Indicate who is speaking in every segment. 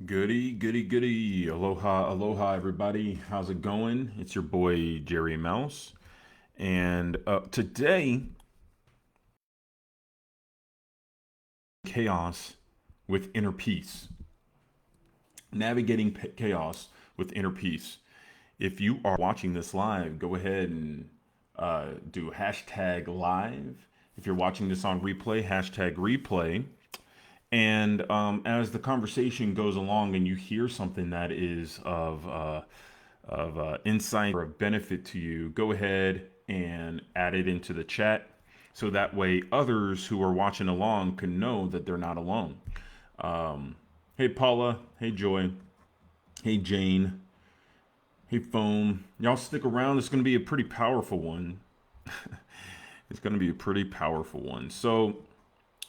Speaker 1: Goody, goody, goody. Aloha, aloha, everybody. How's it going? It's your boy, Jerry Mouse. And today, chaos with inner peace. Navigating chaos with inner peace. If you are watching this live, go ahead and do hashtag live. If you're watching this on replay, hashtag replay. And as the conversation goes along and you hear something that is of insight or of benefit to you, go ahead and add it into the chat so that way others who are watching along can know that they're not alone. Hey, Paula. Hey, Joy. Hey, Jane. Hey, Foam. Y'all stick around. It's going to be a pretty powerful one. It's going to be a pretty powerful one. So,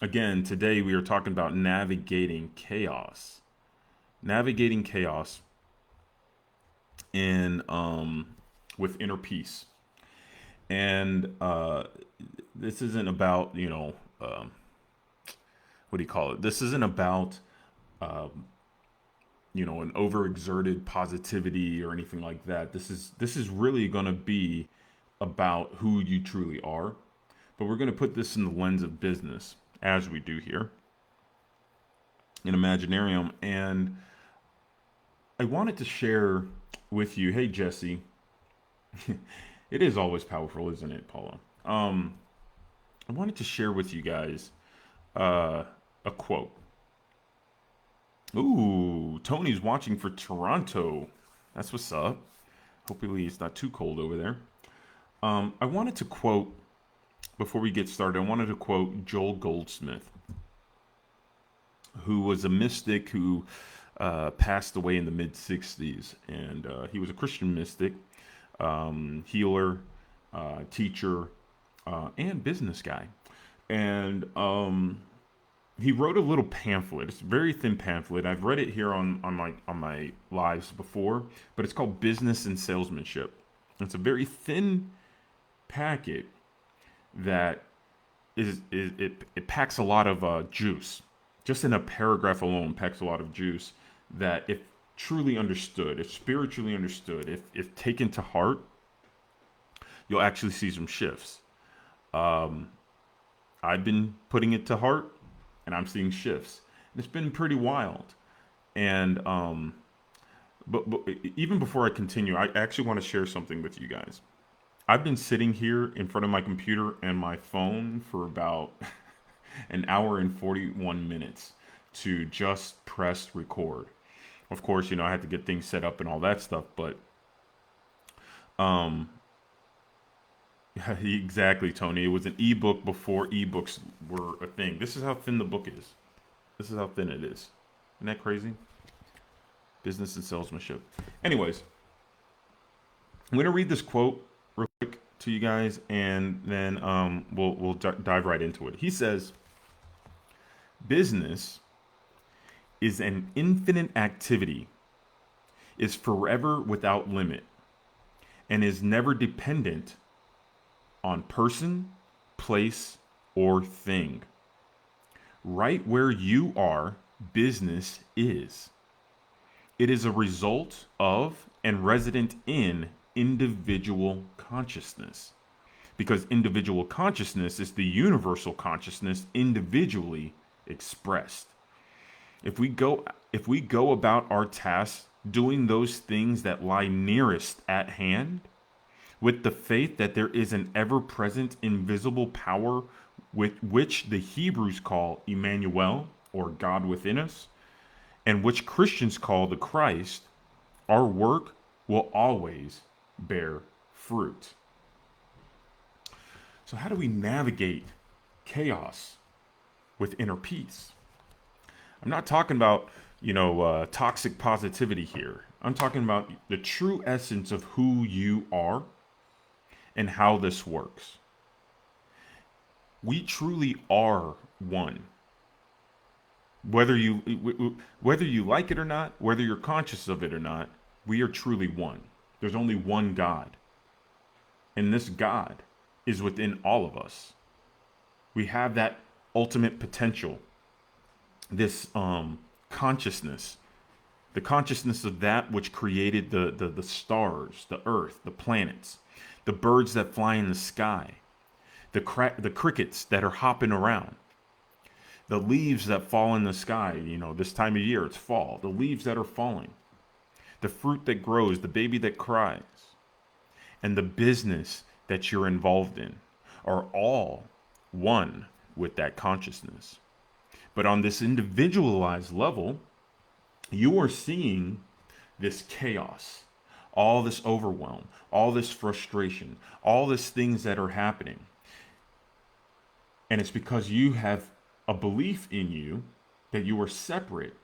Speaker 1: again, today we are talking about navigating chaos. Navigating chaos in with inner peace. And this isn't about, what do you call it? This isn't about an overexerted positivity or anything like that. This is really going to be about who you truly are. But we're going to put this in the lens of business as we do here in Imaginarium. And I wanted to share with you, hey Jesse, it is always powerful, isn't it, Paula? I wanted to share with you guys a quote. Ooh, Tony's watching for Toronto. That's what's up. Hopefully it's not too cold over there. I wanted to quote before we get started. I wanted to quote Joel Goldsmith, who was a mystic who passed away in the mid '60s, and he was a Christian mystic, healer, teacher, and business guy. And he wrote a little pamphlet. It's a very thin pamphlet. I've read it here on my lives before, but it's called Business and Salesmanship. It's a very thin packet that it packs a lot of juice. Just in a paragraph alone, packs a lot of juice that, if truly understood, if spiritually understood, if taken to heart, you'll actually see some shifts. Um, I've been putting it to heart, and I'm seeing shifts. And it's been pretty wild. And but even before I continue, I actually want to share something with you guys. I've been sitting here in front of my computer and my phone for about an hour and 41 minutes to just press record. Of course, I had to get things set up and all that stuff, but um, exactly, Tony. It was an ebook before ebooks were a thing. This is how thin the book is. This is how thin it is. Isn't that crazy? Business and salesmanship. Anyways, I'm gonna read this quote real quick to you guys, and then we'll dive right into it. He says, "Business is an infinite activity, is forever without limit, and is never dependent on person, place, or thing. Right where you are, business is. It is a result of and resident in individual consciousness. Because individual consciousness is the universal consciousness individually expressed. If we go about our tasks doing those things that lie nearest at hand, with the faith that there is an ever present invisible power with which the Hebrews call Emmanuel, or God within us, and which Christians call the Christ, our work will always bear fruit." So, how do we navigate chaos with inner peace? I'm not talking about, toxic positivity here. I'm talking about the true essence of who you are and how this works. We truly are one. Whether you like it or not, whether you're conscious of it or not, we are truly one. There's only one God, and this God is within all of us. We have that ultimate potential, this consciousness The consciousness of that which created the stars, the earth, the planets, the birds that fly in the sky, the crickets that are hopping around, the leaves that fall in the sky. This time of year, it's fall. The leaves that are falling, the fruit that grows, the baby that cries, and the business that you're involved in are all one with that consciousness. But on this individualized level, you are seeing this chaos, all this overwhelm, all this frustration, all these things that are happening. And it's because you have a belief in you that you are separate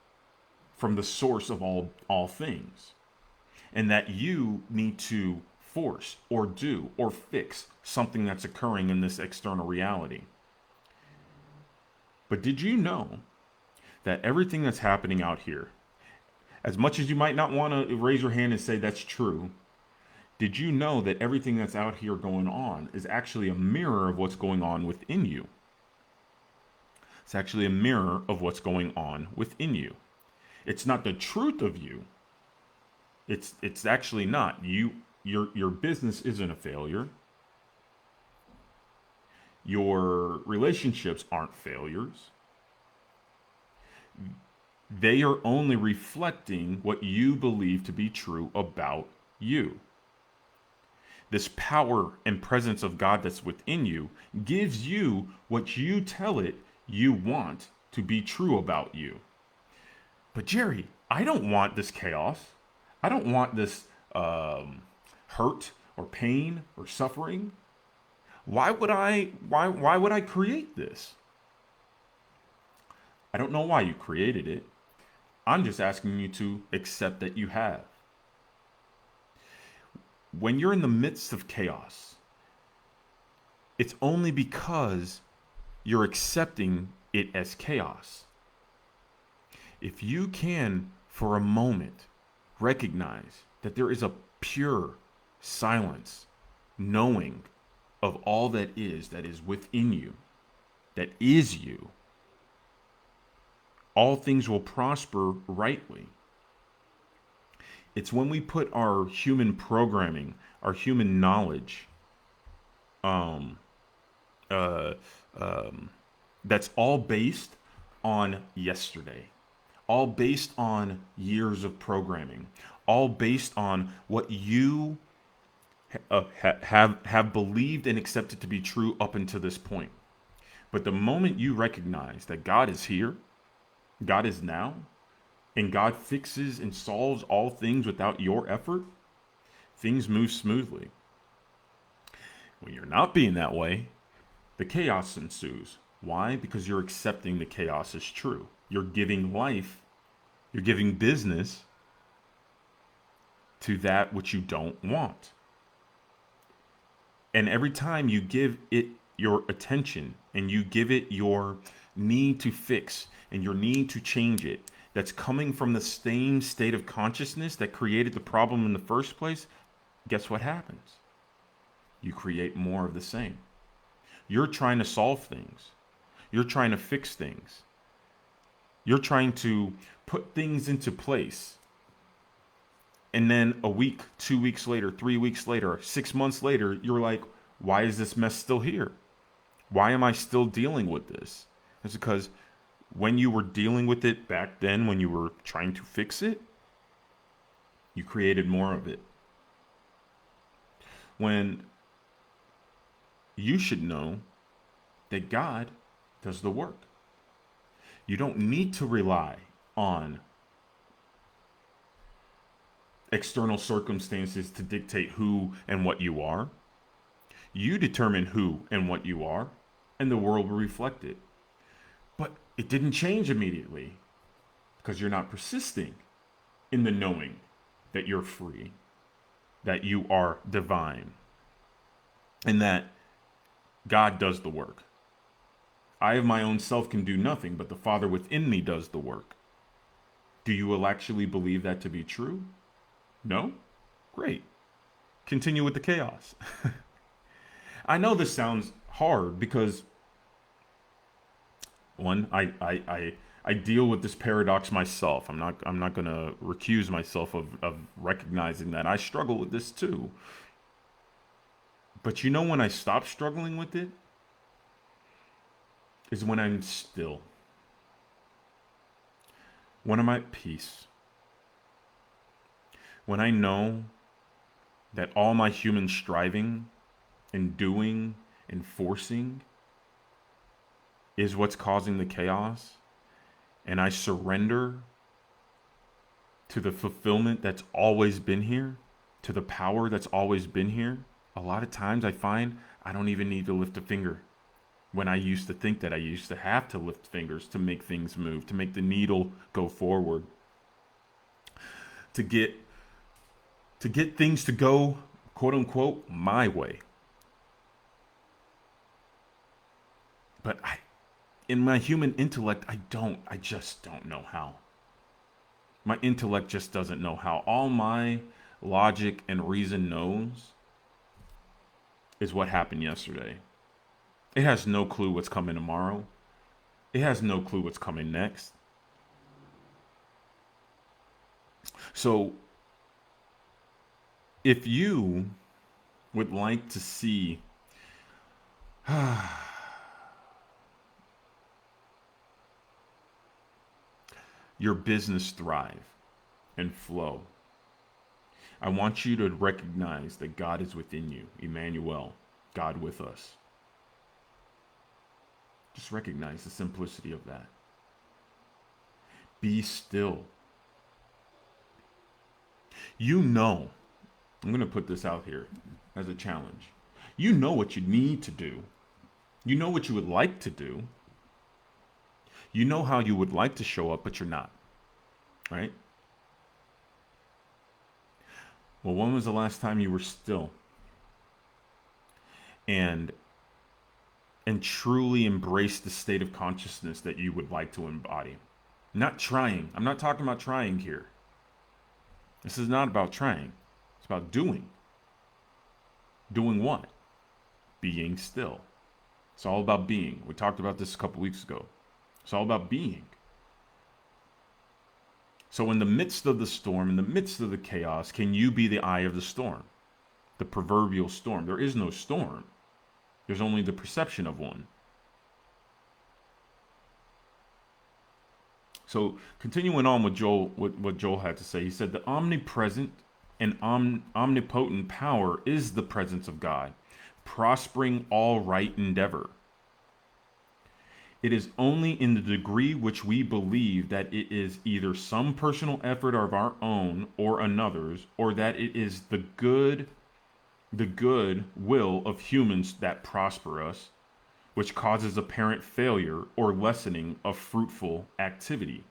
Speaker 1: from the source of all things, and that you need to force or do or fix something that's occurring in this external reality. But did you know that everything that's happening out here, as much as you might not want to raise your hand and say that's true, did you know that everything that's out here going on is actually a mirror of what's going on within you? It's actually a mirror of what's going on within you. It's not the truth of you. It's actually not. Your business isn't a failure. Your relationships aren't failures. They are only reflecting what you believe to be true about you. This power and presence of God that's within you gives you what you tell it you want to be true about you. But Jerry, I don't want this chaos. I don't want this hurt or pain or suffering. Why would I create this? I don't know why you created it. I'm just asking you to accept that you have. When you're in the midst of chaos, it's only because you're accepting it as chaos. If you can, for a moment, recognize that there is a pure silence, knowing of all that is within you, that is you, all things will prosper rightly. It's when we put our human programming, our human knowledge, that's all based on yesterday, all based on years of programming, all based on what you have believed and accepted to be true up until this point. But the moment you recognize that God is here, God is now, and God fixes and solves all things without your effort, things move smoothly. When you're not being that way, the chaos ensues. Why? Because you're accepting the chaos as true. You're giving life, you're giving business to that which you don't want. And every time you give it your attention and you give it your need to fix and your need to change it, that's coming from the same state of consciousness that created the problem in the first place, guess what happens? You create more of the same. You're trying to solve things. You're trying to fix things. You're trying to put things into place. And then a week, 2 weeks later, 3 weeks later, 6 months later, you're like, why is this mess still here? Why am I still dealing with this? It's because when you were dealing with it back then, when you were trying to fix it, you created more of it. When you should know that God does the work. You don't need to rely on external circumstances to dictate who and what you are. You determine who and what you are, and the world will reflect it. But it didn't change immediately because you're not persisting in the knowing that you're free, that you are divine, and that God does the work. I of my own self can do nothing, but the Father within me does the work. Do you actually believe that to be true? No? Great. Continue with the chaos. I know this sounds hard because, one, I I deal with this paradox myself. I'm not going to recuse myself of recognizing that I struggle with this too. But you know when I stop struggling with it is when I'm still. When I'm at peace. When I know that all my human striving and doing and forcing is what's causing the chaos, and I surrender to the fulfillment that's always been here, to the power that's always been here, a lot of times I find I don't even need to lift a finger. When I used to think that I used to have to lift fingers to make things move, to make the needle go forward, to get things to go, quote unquote, my way. But in my human intellect, I just don't know how. My intellect just doesn't know how. All my logic and reason knows is what happened yesterday. It has no clue what's coming tomorrow. It has no clue what's coming next. So, if you would like to see your business thrive and flow, I want you to recognize that God is within you, Emmanuel, God with us. Just recognize the simplicity of that. Be still. You know, I'm going to put this out here as a challenge. You know what you need to do. You know what you would like to do. You know how you would like to show up, but you're not. Right? Well, when was the last time you were still and truly embraced the state of consciousness that you would like to embody? Not trying. I'm not talking about trying here. This is not about trying. It's about doing. Doing what? Being still. It's all about being. We talked about this a couple weeks ago. It's all about being. So in the midst of the storm, in the midst of the chaos, can you be the eye of the storm? The proverbial storm. There is no storm. There's only the perception of one. So continuing on with what Joel had to say, he said the omnipresent and omnipotent power is the presence of God, prospering all right endeavor. It is only in the degree which we believe that it is either some personal effort of our own or another's, or that it is the good will of humans that prosper us, which causes apparent failure or lessening of fruitful activity.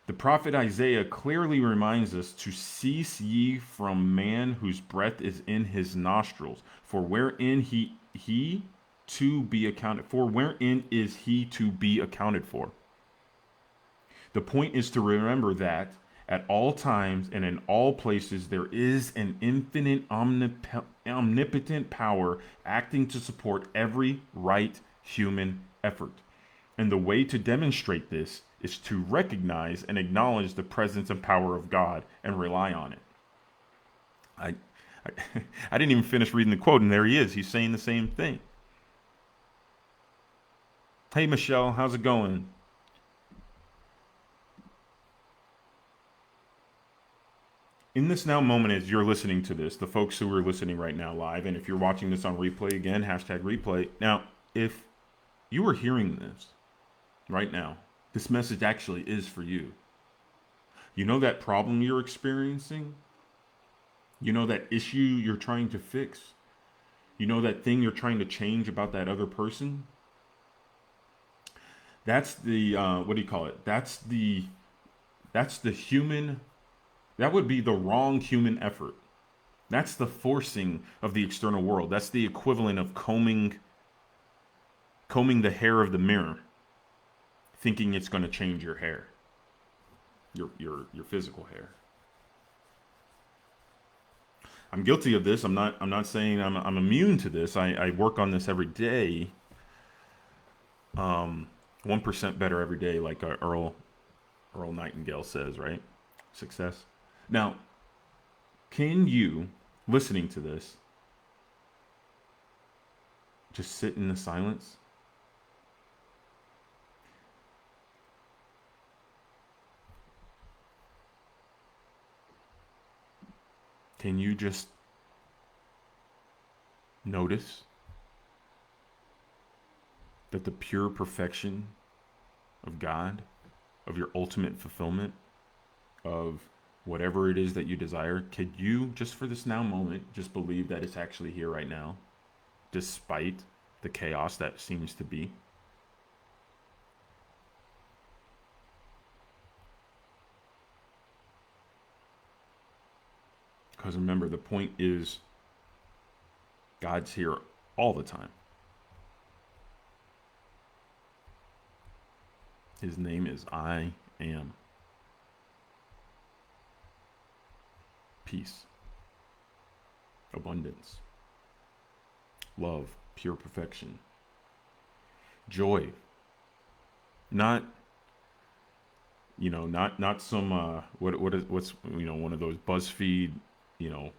Speaker 1: The prophet Isaiah clearly reminds us to cease ye from man whose breath is in his nostrils, for wherein he to be accounted for, wherein is he to be accounted for. The point is to remember that at all times and in all places there is an infinite omnipotent power acting to support every right human effort. And the way to demonstrate this is to recognize and acknowledge the presence and power of God and rely on it. I didn't even finish reading the quote, and there he is. He's saying the same thing. Hey, Michelle, how's it going? In this now moment, as you're listening to this, the folks who are listening right now live, and if you're watching this on replay, again, hashtag replay. Now, if you are hearing this right now, this message actually is for you. You know that problem you're experiencing? You know that issue you're trying to fix? You know that thing you're trying to change about that other person? That's the what do you call it? That's the human. That would be the wrong human effort. That's the forcing of the external world. That's the equivalent of combing the hair of the mirror, thinking it's going to change your hair, your physical hair. I'm guilty of this. I'm not saying I'm immune to this. I work on this every day. 1% better every day, like Earl Nightingale says, right? Success. Now, can you, listening to this, just sit in the silence? Can you just notice that the pure perfection of God, of your ultimate fulfillment, of whatever it is that you desire, could you, just for this now moment, just believe that it's actually here right now, despite the chaos that seems to be? Because remember, the point is God's here all the time. His name is I am. Peace, abundance, love, pure perfection, joy. Not, not some what's one of those BuzzFeed, you know,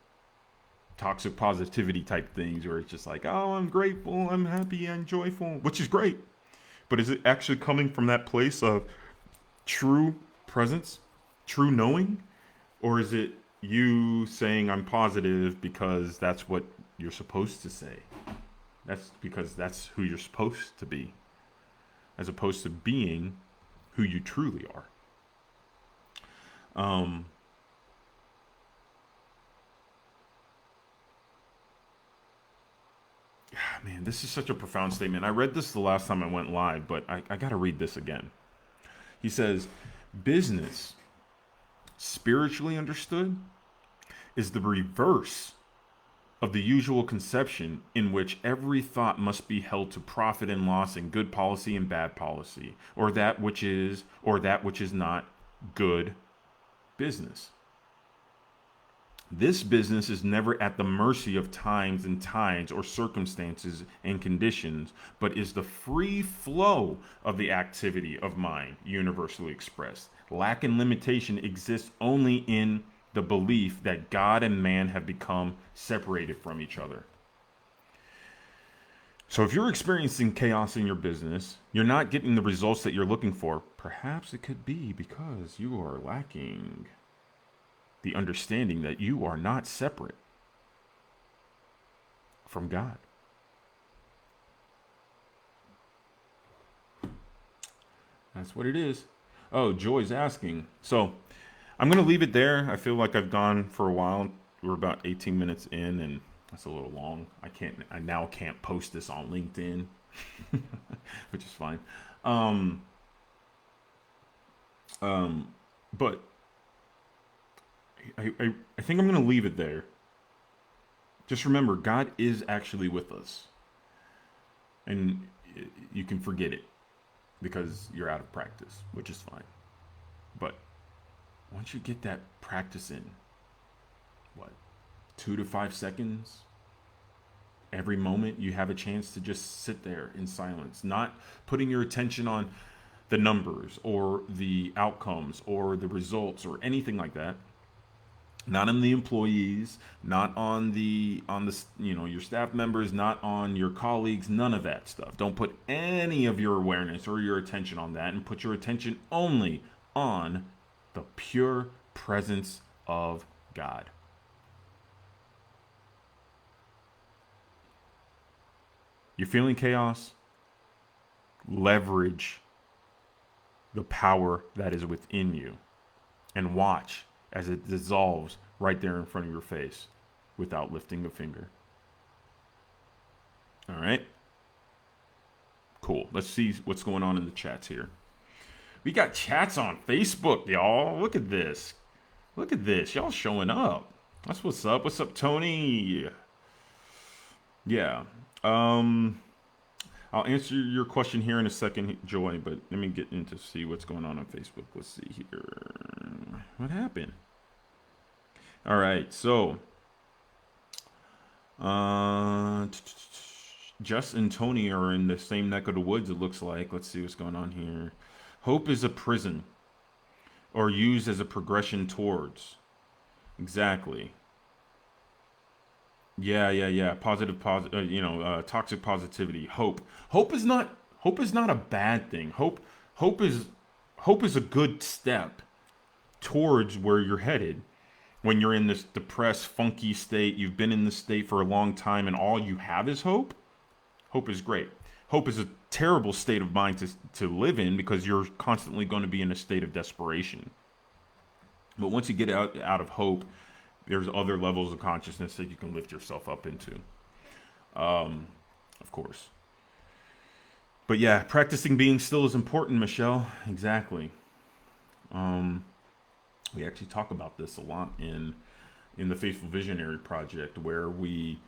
Speaker 1: toxic positivity type things where it's just like, oh, I'm grateful, I'm happy, I'm joyful, which is great. But is it actually coming from that place of true presence, true knowing? Or is it you saying I'm positive because that's what you're supposed to say? That's because that's who you're supposed to be, as opposed to being who you truly are. Um, Man, this is such a profound statement. I read this the last time I went live, but I got to read this again. He says, business, spiritually understood, is the reverse of the usual conception in which every thought must be held to profit and loss and good policy and bad policy, or that which is not good business. This business is never at the mercy of times and tides or circumstances and conditions, but is the free flow of the activity of mind, universally expressed. Lack and limitation exists only in the belief that God and man have become separated from each other. So if you're experiencing chaos in your business, you're not getting the results that you're looking for, perhaps it could be because you are lacking the understanding that you are not separate from God. That's what it is. Oh, Joy's asking. So I'm going to leave it there. I feel like I've gone for a while. We're about 18 minutes in, and that's a little long. I now can't post this on LinkedIn, which is fine. Um, but I think I'm going to leave it there. Just remember, God is actually with us. And you can forget it because you're out of practice, which is fine. But once you get that practice in, what, 2 to 5 seconds? Every moment you have a chance to just sit there in silence, not putting your attention on the numbers or the outcomes or the results or anything like that, not on the employees, not on the your staff members, not on your colleagues, none of that stuff. Don't put any of your awareness or your attention on that, and put your attention only on the pure presence of God. You're feeling chaos? Leverage the power that is within you and watch as it dissolves right there in front of your face without lifting a finger. All right? Cool. Let's see what's going on in the chats here. We got chats on Facebook, y'all. Look at this. Look at this. Y'all showing up. That's what's up. What's up, Tony? Yeah. I'll answer your question here in a second, Joy, but let me get into see what's going on Facebook. Let's see here. What happened? All right, so Jess and Tony are in the same neck of the woods, it looks like. Let's see what's going on here. Hope is a prison or used as a progression towards. Exactly. Yeah. Toxic positivity. Hope is not. Hope is not a bad thing. Hope is. Hope is a good step towards where you're headed. When you're in this depressed, funky state, you've been in this state for a long time, and all you have is hope. Hope is great. Hope is a terrible state of mind to live in because you're constantly going to be in a state of desperation. But once you get out of hope, there's other levels of consciousness that you can lift yourself up into, of course. But yeah, practicing being still is important, Michelle. Exactly. Um, we actually talk about this a lot in the Faithful Visionary Project, where we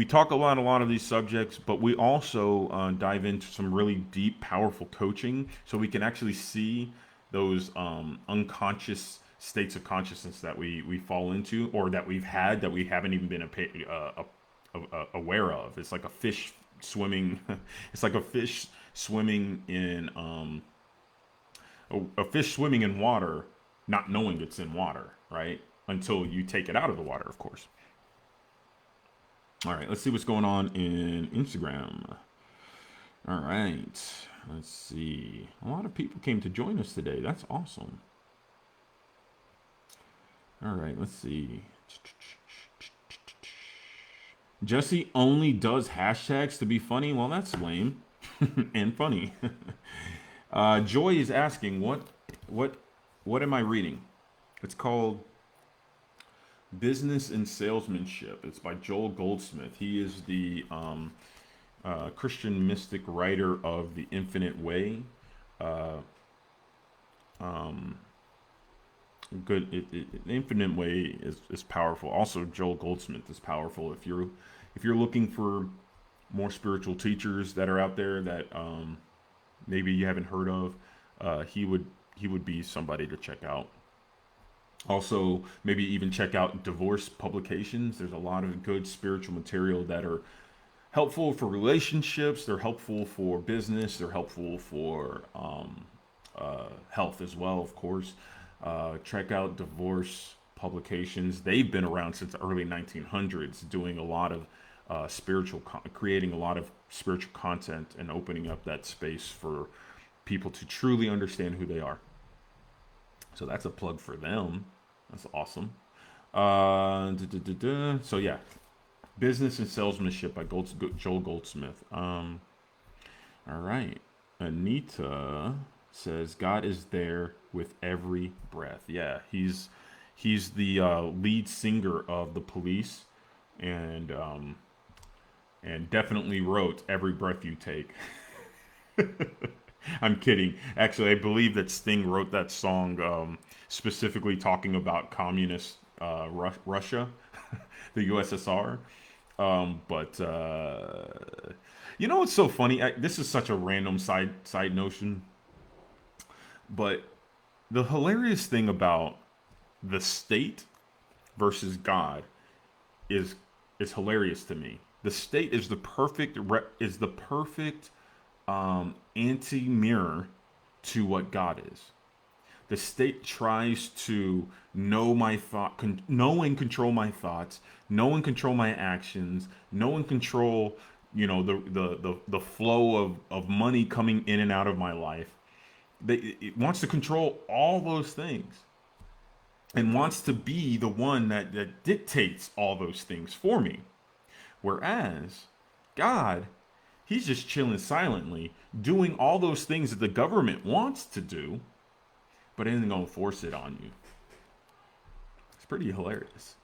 Speaker 1: talk a lot of these subjects, but we also dive into some really deep, powerful coaching, so we can actually see those unconscious states of consciousness that we fall into, or that we've had that we haven't even been aware of. It's like a fish swimming. It's like a fish swimming in a fish swimming in water, not knowing it's in water, right? Until you take it out of the water, of course. All right, let's see what's going on in Instagram. All right, let's see. A lot of people came to join us today. That's awesome. All right, let's see. Jesse only does hashtags to be funny. Well, that's lame and funny. Joy is asking, what, what am I reading? It's called Business and Salesmanship. It's by Joel Goldsmith. He is the Christian mystic writer of The Infinite Way. Uh, um, The Infinite Way is powerful. Also, Joel Goldsmith is powerful. If you're looking for more spiritual teachers that are out there that maybe you haven't heard of, he would be somebody to check out. Also, maybe even check out divorce publications. There's a lot of good spiritual material that are helpful for relationships. They're helpful for business. They're helpful for health as well, of course. Check out divorce publications. They've been around since the early 1900s, doing a lot of creating a lot of spiritual content and opening up that space for people to truly understand who they are. So that's a plug for them. That's awesome. So yeah, Business and Salesmanship by Joel Goldsmith. All right. Anita says God is there with every breath. Yeah, he's the lead singer of the Police, and definitely wrote "Every Breath You Take." I'm kidding. Actually, I believe that Sting wrote that song specifically talking about communist Russia, the USSR. But what's so funny? This is such a random side notion, but the hilarious thing about the state versus God is hilarious to me. The state is the perfect anti-mirror to what God is. The state tries to know and control my thoughts, know and control my actions, know and control, the flow of money coming in and out of my life. It wants to control all those things, and wants to be the one that dictates all those things for me. Whereas God, he's just chilling silently, doing all those things that the government wants to do, but isn't going to force it on you. It's pretty hilarious.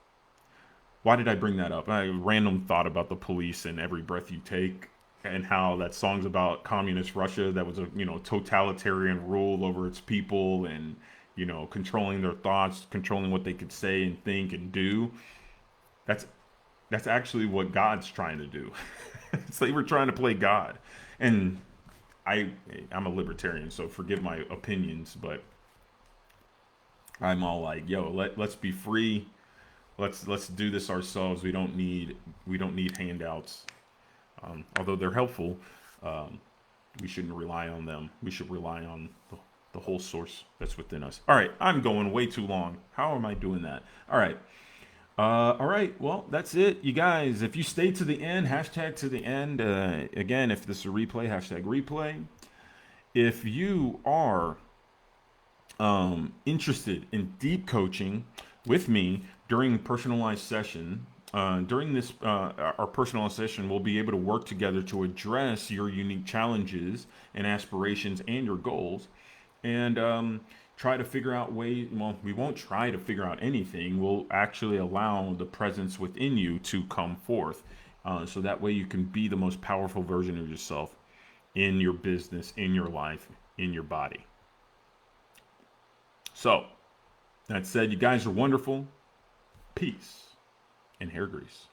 Speaker 1: Why did I bring that up? I random thought about the Police and Every Breath You Take, and how that song's about communist Russia that was a totalitarian rule over its people, and controlling their thoughts, controlling what they could say and think and do. That's actually what God's trying to do. It's like we're trying to play God. And I'm a libertarian, so forgive my opinions, but I'm all like, yo, let's be free. Let's do this ourselves. We don't need handouts. Although they're helpful, um, we shouldn't rely on them. We should rely on the whole source that's within us. All right, I'm going way too long. How am I doing that? All right. All right. Well, that's it, you guys. If you stay to the end, hashtag to the end. Again, if this is a replay, hashtag replay. If you are interested in deep coaching with me during personalized session, during this our personalized session, we'll be able to work together to address your unique challenges and aspirations and your goals, and try to figure out ways. Well, we won't try to figure out anything. We'll actually allow the presence within you to come forth, so that way you can be the most powerful version of yourself in your business, in your life, in your body. So, that said, you guys are wonderful. Peace and hair grease.